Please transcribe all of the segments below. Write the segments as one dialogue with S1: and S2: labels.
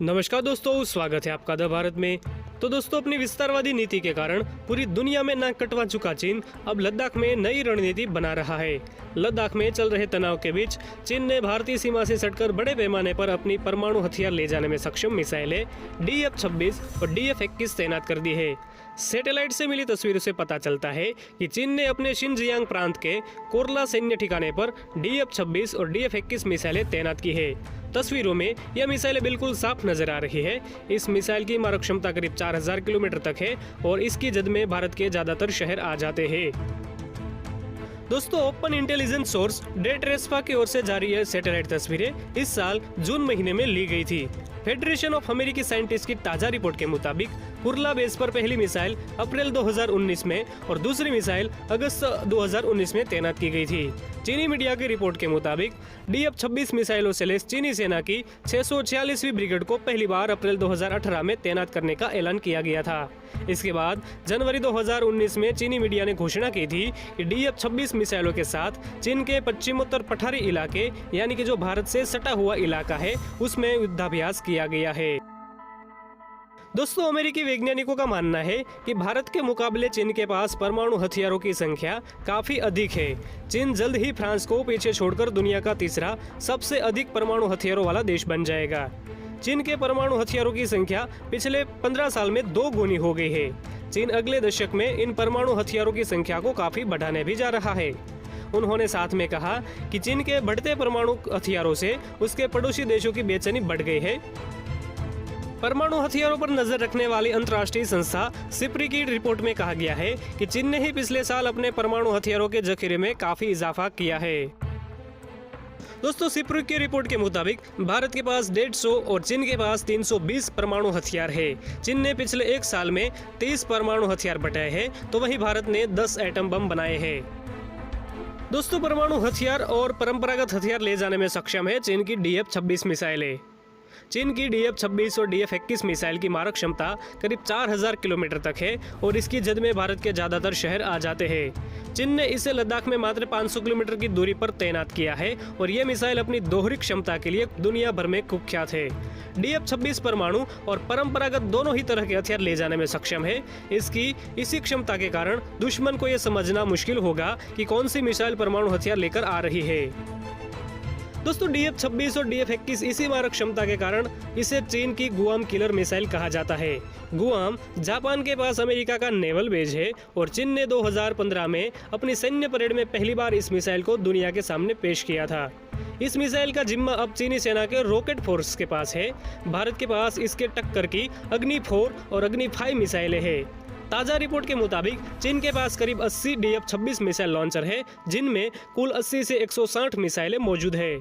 S1: नमस्कार दोस्तों, स्वागत है आपका द भारत में। तो दोस्तों, अपनी विस्तारवादी नीति के कारण पूरी दुनिया में नाक कटवा चुका चीन अब लद्दाख में नई रणनीति बना रहा है। लद्दाख में चल रहे तनाव के बीच चीन ने भारतीय सीमा से सटकर बड़े पैमाने पर अपनी परमाणु हथियार ले जाने में सक्षम मिसाइलें DF-26 और DF-21 तैनात कर दी है। सैटेलाइट से मिली तस्वीरों से पता चलता है कि चीन ने अपने शिनजियांग प्रांत के कोरला सैन्य ठिकाने पर DF-26 और DF-21 मिसाइलें तैनात की है। तस्वीरों में यह मिसाइलें बिल्कुल साफ नजर आ रही है। इस मिसाइल की मारक क्षमता करीब 4000 किलोमीटर तक है और इसकी जद में भारत के ज्यादातर शहर आ जाते हैं। दोस्तों, ओपन इंटेलिजेंस सोर्स डेट्रेस्पा की ओर से जारी यह सैटेलाइट तस्वीरें इस साल जून महीने में ली गई थी। फेडरेशन ऑफ अमेरिकी साइंटिस्ट की ताजा रिपोर्ट के मुताबिक कुरला बेस पर पहली मिसाइल अप्रैल 2019 में और दूसरी मिसाइल अगस्त 2019 में तैनात की गई थी। चीनी मीडिया की रिपोर्ट के मुताबिक DF-26 मिसाइलों से लैस चीनी सेना की 646वीं ब्रिगेड को पहली बार अप्रैल 2018 में तैनात करने का ऐलान किया गया था। इसके बाद जनवरी 2019 में चीनी मीडिया ने घोषणा की थी कि DF-26 मिसाइलों के साथ चीन के पश्चिमोत्तर पठारी इलाके यानी कि जो भारत से सटा हुआ इलाका है उसमें युद्धाभ्यास किया गया है। दोस्तों, अमेरिकी वैज्ञानिकों का मानना है कि भारत के मुकाबले चीन के पास परमाणु हथियारों की संख्या काफी अधिक है। चीन जल्द ही फ्रांस को पीछे छोड़कर दुनिया का तीसरा सबसे अधिक परमाणु हथियारों वाला देश बन जाएगा। चीन के परमाणु हथियारों की संख्या पिछले 15 साल में 2 गुनी हो गई है। चीन अगले दशक में इन परमाणु हथियारों की संख्या को काफी बढ़ाने भी जा रहा है। उन्होंने साथ में कहा कि चीन के बढ़ते परमाणु हथियारों से उसके पड़ोसी देशों की बेचैनी बढ़ गई है। परमाणु हथियारों पर नजर रखने वाली अंतर्राष्ट्रीय संस्था सिप्री की रिपोर्ट में कहा गया है कि चीन ने ही पिछले साल अपने परमाणु हथियारों के जखीरे में काफी इजाफा किया है। दोस्तों, सिप्री की रिपोर्ट के मुताबिक भारत के पास 150 और चीन के पास 320 परमाणु हथियार है। चीन ने पिछले एक साल में 30 परमाणु हथियार बटाए हैं, तो वहीं भारत ने 10 एटम बम बनाए हैं। दोस्तों, परमाणु हथियार और परंपरागत हथियार ले जाने में सक्षम है चीन की DF-26 मिसाइलें। चीन की DF-26 और DF-21 मिसाइल की मारक क्षमता करीब 4000 किलोमीटर तक है और इसकी जद में भारत के ज्यादातर शहर आ जाते हैं। चीन ने इसे लद्दाख में मात्र 500 किलोमीटर की दूरी पर तैनात किया है और यह मिसाइल अपनी दोहरी क्षमता के लिए दुनिया भर में कुख्यात है। DF-26 परमाणु और परंपरागत दोनों ही तरह के हथियार ले जाने में सक्षम है। इसकी इसी क्षमता के कारण दुश्मन को यह समझना मुश्किल होगा कि कौन सी मिसाइल परमाणु हथियार लेकर आ रही है। दोस्तों, DF-26 और DF-21 इसी मारक क्षमता के कारण इसे चीन की गुआम किलर मिसाइल कहा जाता है। गुआम जापान के पास अमेरिका का नेवल बेस है और चीन ने 2015 में अपनी सैन्य परेड में पहली बार इस मिसाइल को दुनिया के सामने पेश किया था। इस मिसाइल का जिम्मा अब चीनी सेना के रॉकेट फोर्स के पास है। भारत के पास इसके टक्कर की अग्नि 4 और अग्नि 5 मिसाइलें हैं। ताजा रिपोर्ट के मुताबिक चीन के पास करीब 80 DF-26 मिसाइल लॉन्चर है, जिनमें कुल 80 से 160 मिसाइलें मौजूद है।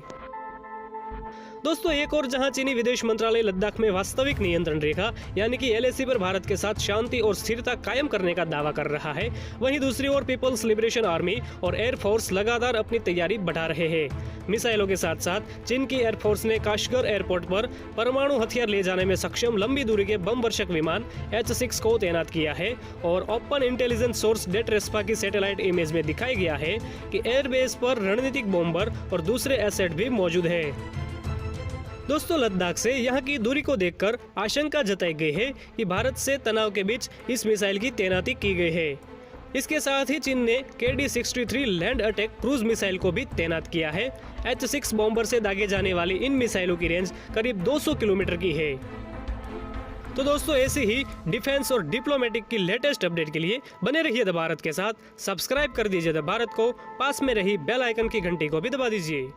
S1: दोस्तों, एक और जहां चीनी विदेश मंत्रालय लद्दाख में वास्तविक नियंत्रण रेखा यानी कि LAC पर भारत के साथ शांति और स्थिरता कायम करने का दावा कर रहा है, वहीं दूसरी ओर पीपल्स लिबरेशन आर्मी और एयरफोर्स लगातार अपनी तैयारी बढ़ा रहे हैं। मिसाइलों के साथ साथ चीन की एयरफोर्स ने काशगर एयरपोर्ट पर परमाणु हथियार ले जाने में सक्षम लंबी दूरी के बम वर्षक विमान H-6 को तैनात किया है और ओपन इंटेलिजेंस सोर्स डेट्रेस्पा की सैटेलाइट इमेज में दिखाया गया है कि एयरबेस पर रणनीतिक बॉम्बर और दूसरे एसेट भी मौजूद है। दोस्तों, लद्दाख से यहाँ की दूरी को देखकर आशंका जताई गई है कि भारत से तनाव के बीच इस मिसाइल की तैनाती की गई है। इसके साथ ही चीन ने KD-63 land attack cruise missile को भी तैनात किया है। H-6 बॉम्बर से दागे जाने वाली इन मिसाइलों की रेंज करीब 200 किलोमीटर की है। तो दोस्तों, ऐसी ही डिफेंस और डिप्लोमेटिक की लेटेस्ट अपडेट के लिए बने रहिए द भारत के साथ। सब्सक्राइब कर दीजिए द भारत को, पास में रही बेल आइकन की घंटी को भी दबा दीजिए।